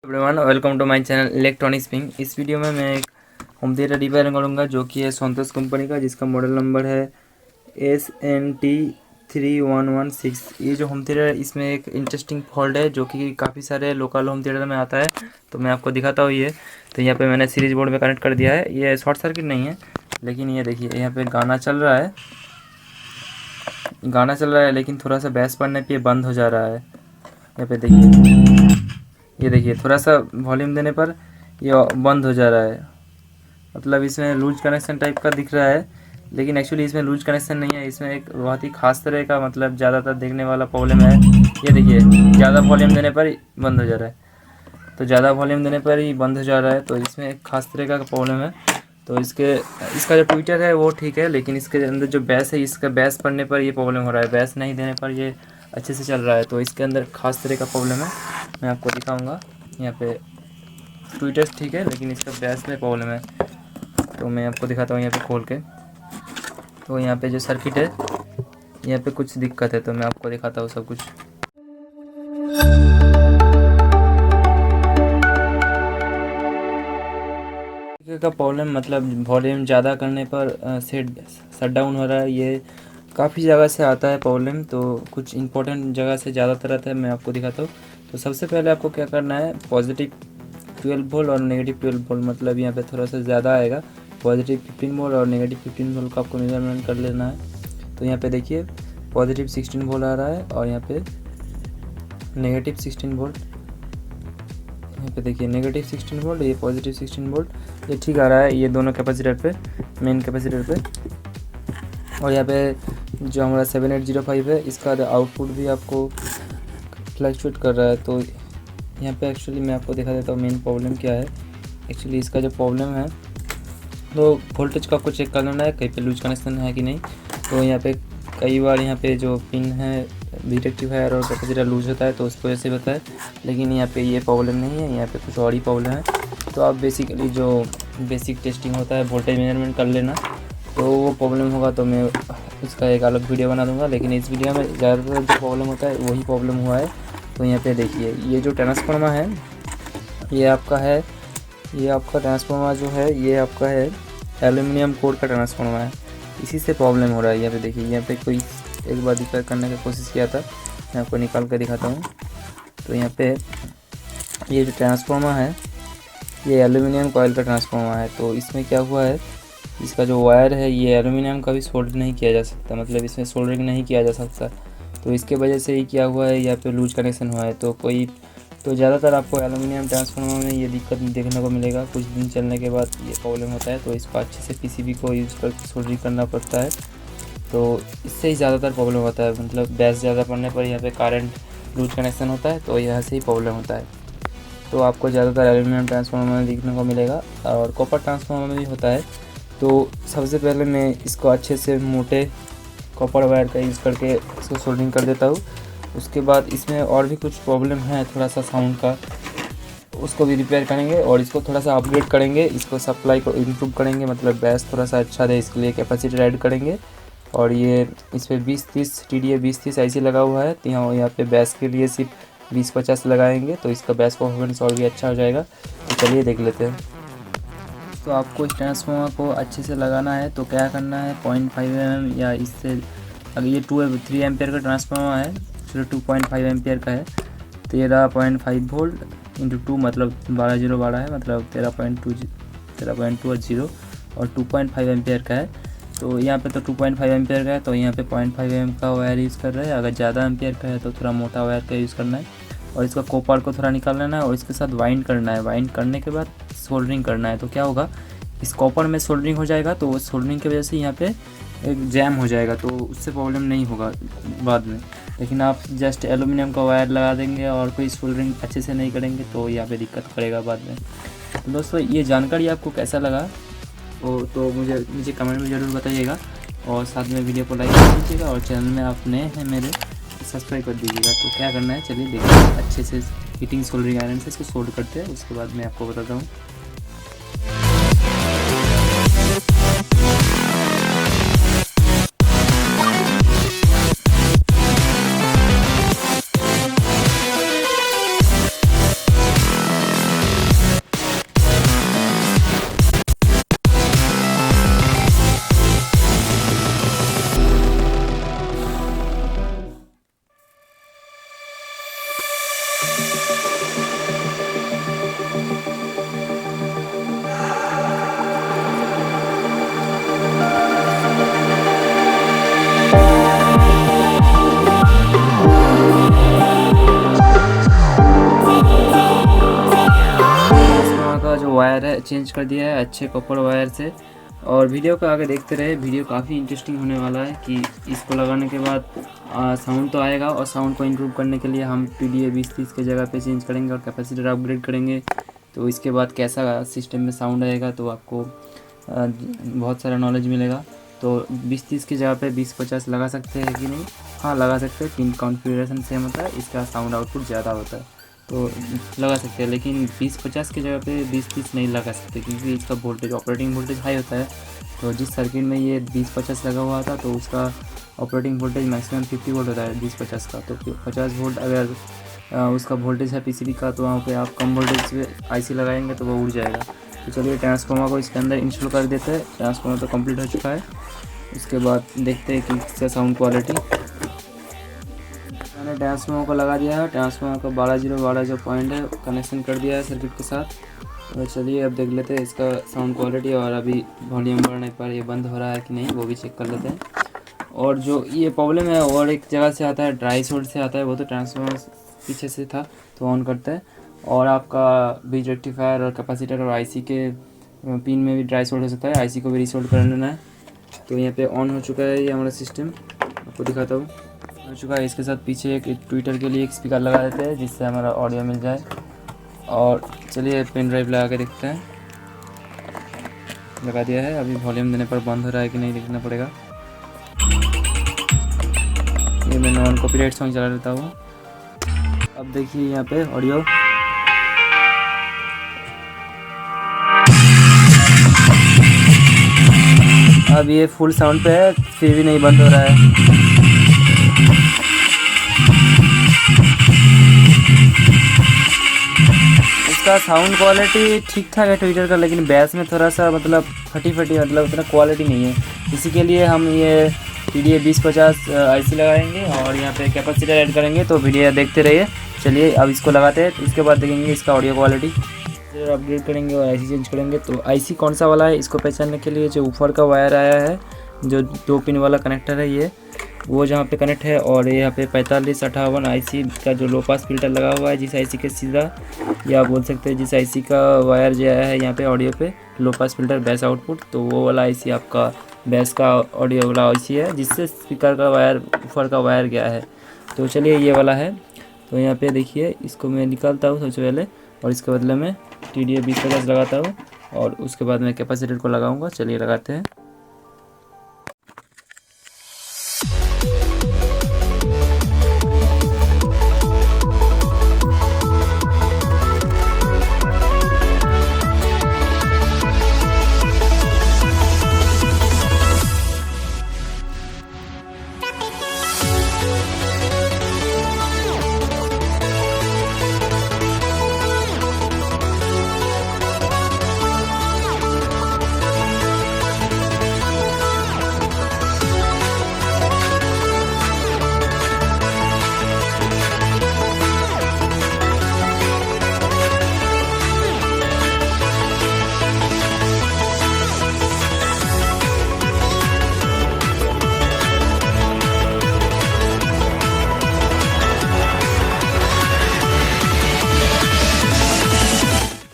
Everyone, welcome to my channel electronics ping. इस video में मैं एक होम थिएटर रिपेयर करूँगा जो कि है संतोष कंपनी का, जिसका मॉडल नंबर है SNT3116। ये जो होम थिएटर, इसमें एक इंटरेस्टिंग फॉल्ट है जो कि काफ़ी सारे लोकल होम थिएटर में आता है, तो मैं आपको दिखाता हूँ। ये तो यहाँ पे मैंने सीरीज बोर्ड में कनेक्ट कर दिया है। ये शॉर्ट सर्किट नहीं है, लेकिन ये देखिए यहाँ पे गाना चल रहा है, लेकिन थोड़ा सा बैस पड़ने पे बंद हो जा रहा है। यहाँ पे देखिए, ये देखिए थोड़ा सा वॉल्यूम देने पर ये बंद हो जा रहा है। मतलब इसमें लूज कनेक्शन टाइप का दिख रहा है, लेकिन एक्चुअली इसमें लूज कनेक्शन नहीं है। इसमें एक बहुत ही खास तरह का, मतलब ज़्यादातर देखने वाला प्रॉब्लम है। ये देखिए, ज़्यादा वॉल्यूम देने पर ही बंद हो जा रहा है, तो ज़्यादा वॉल्यूम देने पर ही बंद हो जा रहा है। तो इसमें एक खास तरह का प्रॉब्लम है। तो इसका जो ट्विटर है वो ठीक है, लेकिन इसके अंदर जो बैस है, इसका बैस पड़ने पर ये प्रॉब्लम हो रहा है। बैस नहीं देने पर ये अच्छे से चल रहा है। तो इसके अंदर खास तरह का प्रॉब्लम है, मैं आपको दिखाऊंगा। यहाँ पे ट्विटर ठीक है, लेकिन इसका बैस में प्रॉब्लम है। तो मैं आपको दिखाता हूँ यहाँ पे खोल के। तो यहाँ पे जो सर्किट है, यहाँ पे कुछ दिक्कत है, तो मैं आपको दिखाता हूँ सब कुछ। का प्रॉब्लम मतलब वॉल्यूम ज़्यादा करने पर सेट शट डाउन हो रहा है। ये काफ़ी जगह से आता है प्रॉब्लम, तो कुछ इंपॉर्टेंट जगह से ज़्यादातर आता है। मैं आपको दिखाता हूँ। तो सबसे पहले आपको क्या करना है, पॉजिटिव 12 वोल्ट और नेगेटिव 12 वोल्ट, मतलब यहाँ पे थोड़ा सा ज़्यादा आएगा। पॉजिटिव 15 वोल्ट और नेगेटिव 15 वोल्ट का आपको मेजरमेंट कर लेना है। तो यहाँ पे देखिए पॉजिटिव 16 वोल्ट आ रहा है और यहाँ पे नेगेटिव 16 वोल्ट। यहाँ पे देखिए नेगेटिव 16 वोल्ट, ये पॉजिटिव 16 वोल्ट, ये ठीक आ रहा है। ये दोनों कैपेसिटर पे, मेन कैपेसिटर पे। और यहाँ पे जो हमारा 7805 है, इसका आउटपुट भी आपको फ्लक्चुएट कर रहा है। तो यहाँ पे एक्चुअली मैं आपको दिखा देता हूँ मेन प्रॉब्लम क्या है। एक्चुअली इसका जो प्रॉब्लम है, तो वोल्टेज का आपको चेक कर लेना है कहीं पे लूज कनेक्शन है कि नहीं। तो यहाँ पे कई बार यहाँ पे जो पिन है, रेक्टिफायर और कैपेसिटर लूज होता है, तो उसकी वजह से होता है। लेकिन यहाँ पे ये प्रॉब्लम नहीं है, यहाँ पे कुछ और ही प्रॉब्लम है। तो आप बेसिकली जो बेसिक टेस्टिंग होता है, वोल्टेज मेजरमेंट कर लेना। तो वो प्रॉब्लम होगा तो मैं उसका एक अलग वीडियो बना दूंगा, लेकिन इस वीडियो में ज़्यादातर जो प्रॉब्लम होता है वही प्रॉब्लम हुआ है। तो यहाँ पे देखिए, ये जो ट्रांसफार्मर है, ये आपका ट्रांसफार्मर जो है, ये आपका है एल्यूमिनियम कोर का ट्रांसफार्मर है। इसी से प्रॉब्लम हो रहा है। यहाँ पे देखिए, यहाँ पे कोई एक बार रिपेयर करने की कोशिश किया था, मैं आपको निकाल कर दिखाता हूँ। तो यहाँ पे ये जो ट्रांसफार्मर है, ये एल्यूमिनियम कॉइल का ट्रांसफार्मर है। तो इसमें क्या हुआ है, इसका जो वायर है, ये एल्यूमिनियम का भी सोल्डर नहीं किया जा सकता, मतलब इसमें सोल्डरिंग नहीं किया जा सकता। तो इसके वजह से ही क्या हुआ है, यहाँ पे लूज कनेक्शन हुआ है। तो ज़्यादातर आपको एल्यूमिनियम ट्रांसफार्मर में ये दिक्कत देखने को मिलेगा। कुछ दिन चलने के बाद ये प्रॉब्लम होता है, तो इसको अच्छे से पीसीबी को यूज़ करके सोल्डरिंग करना पड़ता है। तो इससे ही ज़्यादातर प्रॉब्लम होता है, मतलब बैस ज़्यादा पड़ने पर यहाँ पे करंट लूज कनेक्शन होता है, तो यहाँ से ही प्रॉब्लम होता है। तो आपको ज़्यादातर एल्यूमिनियम ट्रांसफार्मर में देखने को मिलेगा, और कॉपर ट्रांसफार्मर में भी होता है। तो सबसे पहले मैं इसको अच्छे से मोटे कॉपर वायर का यूज़ करके इसको सोल्डरिंग कर देता हूँ। उसके बाद इसमें और भी कुछ प्रॉब्लम है, थोड़ा सा साउंड का, उसको भी रिपेयर करेंगे और इसको थोड़ा सा अपग्रेड करेंगे। इसको सप्लाई को इम्प्रूव करेंगे, मतलब बैस थोड़ा सा अच्छा दे, इसके लिए कैपेसिटर ऐड करेंगे। और ये इस पर 20-30 TDA 20-30 ऐसी लगा हुआ है। तो यहाँ पे बैस के लिए सिर्फ 20-50 लगाएंगे, तो इसका बैस परफॉर्मेंस और भी अच्छा हो जाएगा। तो चलिए देख लेते हैं। तो आपको इस ट्रांसफार्मर को अच्छे से लगाना है। तो क्या करना है, 0.5 mm या इससे, अगर ये 3 एम्पियर का ट्रांसफार्मर है, चलो 2.5 एम्पियर का है, 13.5 वोल्ट इंटू 2, मतलब 12 है, मतलब 13.2 और 0, और 2.5 एम्पियर का है। तो यहाँ पे तो 2.5 एम्पियर का है, तो यहाँ पे 0.5 mm का वायर यूज़ कर रहे हैं। अगर ज़्यादा एम्पियर का है तो थोड़ा मोटा वायर का यूज़ करना है, और इसका कॉपर को थोड़ा निकाल लेना है और इसके साथ वाइंड करना है। वाइंड करने के बाद सोल्डरिंग करना है। तो क्या होगा, इस कॉपर में सोल्डरिंग हो जाएगा, तो सोल्डरिंग की वजह से यहाँ पे एक जैम हो जाएगा, तो उससे प्रॉब्लम नहीं होगा बाद में। लेकिन आप जस्ट एल्यूमिनियम का वायर लगा देंगे और कोई सोल्डरिंग अच्छे से नहीं करेंगे, तो यहाँ पे दिक्कत करेगा बाद में। तो दोस्तों, ये जानकारी आपको कैसा लगा तो मुझे कमेंट में ज़रूर बताइएगा, और साथ में वीडियो को लाइक कर दीजिएगा, और चैनल में आप नए हैं मेरे, सब्सक्राइब कर दीजिएगा। तो क्या करना है, चलिए देखते हैं। अच्छे से हीटिंग सोल्डरिंग आयरन से इसको सोल्ड करते हैं, उसके बाद मैं आपको बताता हूँ। वायर है चेंज कर दिया है अच्छे कॉपर वायर से। और वीडियो को आगे देखते रहे, वीडियो काफ़ी इंटरेस्टिंग होने वाला है कि इसको लगाने के बाद साउंड तो आएगा, और साउंड को इम्प्रूव करने के लिए हम TDA 2030 के जगह पे चेंज करेंगे और कैपेसिटर अपग्रेड करेंगे। तो इसके बाद कैसा सिस्टम में साउंड आएगा तो आपको बहुत सारा नॉलेज मिलेगा। तो 2030 की जगह पे 2050 लगा सकते हैं कि नहीं? हाँ लगा सकते हैं, पिन कॉन्फ़िगरेशन सेम होता है, इसका साउंड आउटपुट ज़्यादा होता है तो लगा सकते हैं। लेकिन 2050 की जगह पे 2030 नहीं लगा सकते क्योंकि इसका वोल्टेज ऑपरेटिंग वोल्टेज हाई होता है। तो जिस सर्किट में ये 2050 लगा हुआ था तो उसका ऑपरेटिंग वोल्टेज मैक्सिमम 50 वोल्ट होता है 2050 का। तो 50 वोल्ट अगर उसका वोल्टेज है PCB का, तो वहाँ पे आप कम वोल्टेज पे IC लगाएंगे तो वो उड़ जाएगा। तो चलिए ट्रांसफार्मर को इसके अंदर इंस्टॉल कर देते हैं। ट्रांसफार्मर तो कंप्लीट हो चुका है। उसके बाद देखते हैं कि इसका साउंड क्वालिटी। मैंने ट्रांसफार्मर को लगा दिया है। ट्रांसफार्मर का 12 जो पॉइंट है कनेक्शन कर दिया है सर्किट के साथ। तो चलिए अब देख लेते हैं इसका साउंड क्वालिटी, और अभी वॉल्यूम बढ़ने पर ये बंद हो रहा है कि नहीं वो भी चेक कर लेते हैं। और जो ये प्रॉब्लम है और एक जगह से आता है, ड्राई सोल्ड से आता है, वो तो ट्रांसफार्मर पीछे से था तो ऑन करता है। और आपका ब्रिज रेक्टिफायर और कैपेसिटर और IC के पिन में भी ड्राई सोल्ड हो सकता है, IC को भी रीसोल्ड कर लेना है। तो यहाँ पे ऑन हो चुका है ये हमारा सिस्टम, आपको दिखाता हूँ हो चुका है। इसके साथ पीछे एक ट्विटर के लिए एक स्पीकर लगा देते हैं जिससे हमारा ऑडियो मिल जाए। और चलिए पेन ड्राइव लगा के देखते हैं। लगा दिया है, अभी वॉल्यूम देने पर बंद हो रहा है कि नहीं देखना पड़ेगा। ये मैं नॉन कॉपीराइट सॉन्ग चला लेता हूँ। अब देखिए यहाँ पे ऑडियो, अब ये फुल साउंड पे है फिर भी नहीं बंद हो रहा है। इसका साउंड क्वालिटी ठीक ठाक है ट्विटर का, लेकिन बेस में थोड़ा सा मतलब फटी मतलब उतना क्वालिटी नहीं है। इसी के लिए हम ये TDA 2050 IC लगाएंगे और यहाँ पे कैपेसिटर ऐड करेंगे। तो वीडियो देखते रहिए। चलिए अब इसको लगाते हैं, तो इसके बाद देखेंगे इसका ऑडियो क्वालिटी। अपग्रेड करेंगे और IC चेंज करेंगे। तो IC कौन सा वाला है इसको पहचानने के लिए जो ऊपर का वायर आया है, जो 2 पिन वाला कनेक्टर है, ये वो जहाँ पे कनेक्ट है, और यहाँ पे 4558 IC का जो लो पास फिल्टर लगा हुआ है जिस IC के सीधा, या आप बोल सकते हैं जिस IC का वायर जो आया है यहाँ पे ऑडियो पे लो पास फिल्टर बेस आउटपुट, तो वो वाला IC आपका बेस का ऑडियो वाला IC है जिससे स्पीकर का वायर ऊपर का वायर गया है। तो चलिए ये वाला है। तो यहाँ पे देखिए इसको मैं निकालता हूँ सबसे पहले, और इसके बदले में TDA 2050 लगाता हूँ, और उसके बाद मैं कैपेसिटर को लगाऊंगा। चलिए लगाते हैं।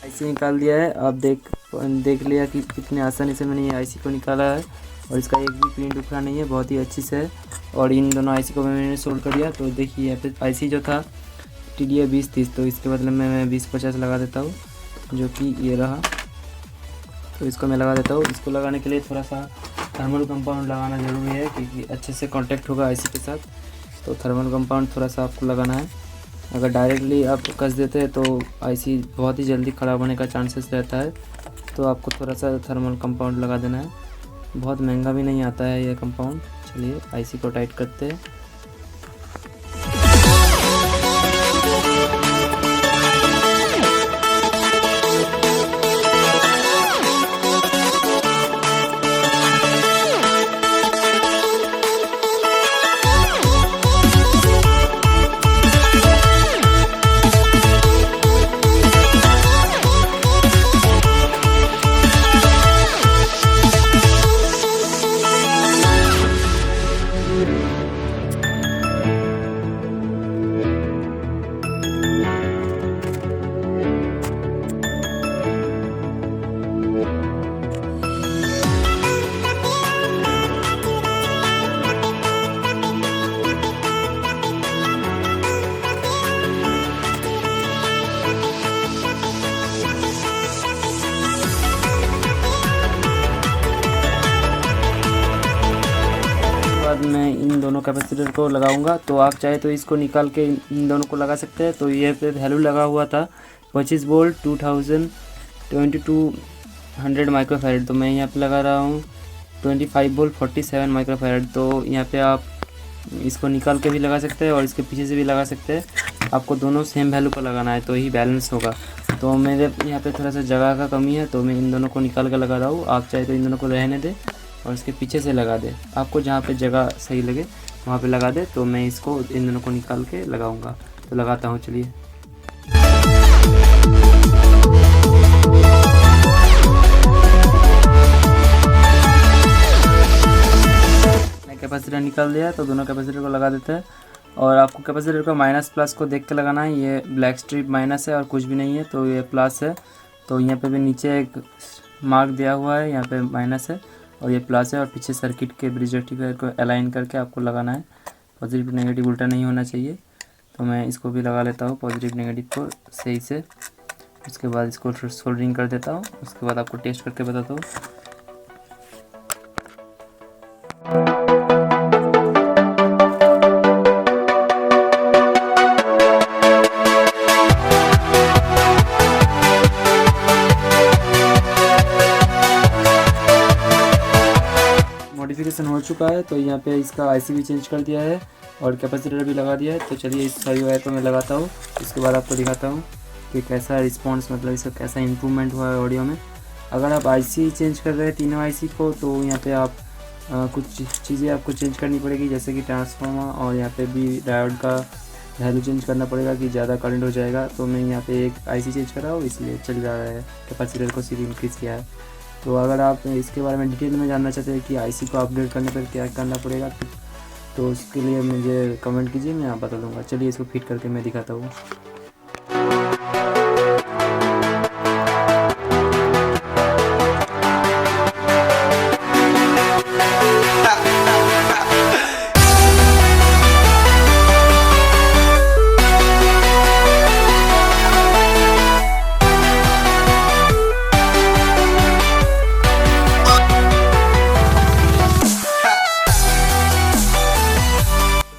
IC निकाल दिया है। अब देख लिया कि कितने आसानी से मैंने ये IC को निकाला है, और इसका एक भी प्रिंट उखड़ा नहीं है, बहुत ही अच्छी से है। और इन दोनों IC को मैंने सोल्ड कर दिया। तो देखिए यहाँ पे IC जो था TDA 2030, तो इसके बदले में मैं 2050 लगा देता हूँ, जो कि ये रहा। तो इसको मैं लगा देता हूँ। इसको लगाने के लिए थोड़ा सा थर्मल कंपाउंड लगाना ज़रूरी है क्योंकि अच्छे से कॉन्टैक्ट होगा IC के साथ। तो थर्मल कंपाउंड थोड़ा सा आपको लगाना है। अगर डायरेक्टली आप कस देते हैं तो IC बहुत ही जल्दी ख़राब होने का चांसेस रहता है। तो आपको थोड़ा सा थर्मल कंपाउंड लगा देना है। बहुत महंगा भी नहीं आता है ये कंपाउंड। चलिए IC को टाइट करते हैं। दोनों कैपेसिटर को लगाऊंगा। तो आप चाहे तो इसको निकाल के इन दोनों को लगा सकते हैं। तो ये पे वैल्यू लगा हुआ था 25 वोल्ट 2200 माइक्रोफैरड, तो मैं यहाँ पे लगा रहा हूँ 25 वोल्ट 47 माइक्रोफैरड। तो यहाँ पे आप इसको निकाल के भी लगा सकते हैं और इसके पीछे से भी लगा सकते हैं। आपको दोनों सेम वैल्यू का लगाना है तो ही बैलेंस होगा। तो मेरे यहाँ पे थोड़ा सा जगह का कमी है तो मैं इन दोनों को निकाल कर लगा रहा हूँ। आप चाहे तो इन दोनों को रहने दें और इसके पीछे से लगा दे, आपको जहाँ पे जगह सही लगे वहाँ पे लगा दे। तो मैं इसको इन दोनों को निकाल के लगाऊंगा, तो लगाता हूँ। चलिए, मैं कैपेसिटर निकाल दिया तो दोनों कैपेसिटर को लगा देते हैं। और आपको कैपेसिटर का माइनस प्लस को देख के लगाना है। ये ब्लैक स्ट्रिप माइनस है और कुछ भी नहीं है, तो ये प्लस है। तो यहाँ पे भी नीचे एक मार्क दिया हुआ है, यहाँ पे माइनस है और ये प्लस है। और पीछे सर्किट के ब्रिज रेक्टिफायर को अलाइन करके आपको लगाना है। पॉजिटिव नेगेटिव उल्टा नहीं होना चाहिए। तो मैं इसको भी लगा लेता हूँ पॉजिटिव नेगेटिव को सही से। उसके बाद इसको सोल्डरिंग कर देता हूँ। उसके बाद आपको टेस्ट करके बताता हूँ। मॉडिफिकेशन हो चुका है। तो यहाँ पे इसका आईसी भी चेंज कर दिया है और कैपेसिटर भी लगा दिया है। तो चलिए इस सारी वायर को मैं लगाता हूँ। इसके बाद आपको दिखाता हूँ कि कैसा रिस्पांस, मतलब इसका कैसा इम्प्रूवमेंट हुआ है ऑडियो में। अगर आप आईसी चेंज कर रहे हैं तीनों आईसी को, तो यहाँ पे आप कुछ चीज़ें आपको चेंज करनी पड़ेगी, जैसे कि ट्रांसफार्मर और यहाँ पे भी डायोड का वैल्यू चेंज करना पड़ेगा कि ज़्यादा करंट हो जाएगा। तो मैं यहाँ पे एक आईसी चेंज कर रहा हूँ, इसलिए चल रहा है। कैपेसिटर को सिर्फ इंक्रीज़ किया है। तो अगर आप इसके बारे में डिटेल में जानना चाहते हैं कि आईसी को अपडेट करने पर क्या करना पड़ेगा, तो उसके लिए मुझे कमेंट कीजिए, मैं आप बता दूंगा। चलिए इसको फिट करके मैं दिखाता हूँ।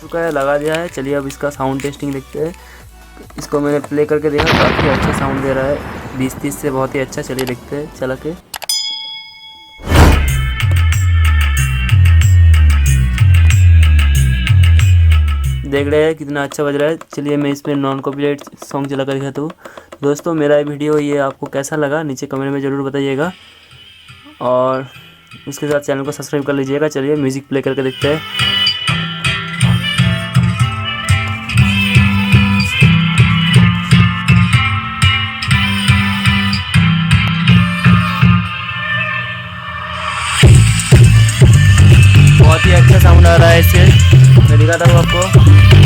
चुका है, लगा दिया है। चलिए अब इसका साउंड टेस्टिंग देखते हैं। इसको मैंने प्ले करके देखा, काफ़ी अच्छा साउंड दे रहा है, 20-30 से बहुत ही अच्छा। चलिए देखते हैं चला के। देख रहे हैं कितना अच्छा बज रहा है। चलिए मैं इसमें नॉन कॉपीराइट सॉन्ग चला कर दिखाता हूँ। दोस्तों मेरा वीडियो ये आपको कैसा लगा नीचे कमेंट में ज़रूर बताइएगा और उसके साथ चैनल को सब्सक्राइब कर लीजिएगा। चलिए म्यूज़िक प्ले करके देखते हैं। बहुत ही अच्छा साउंड आ रहा है इससे, मैं दिखाता हूँ आपको।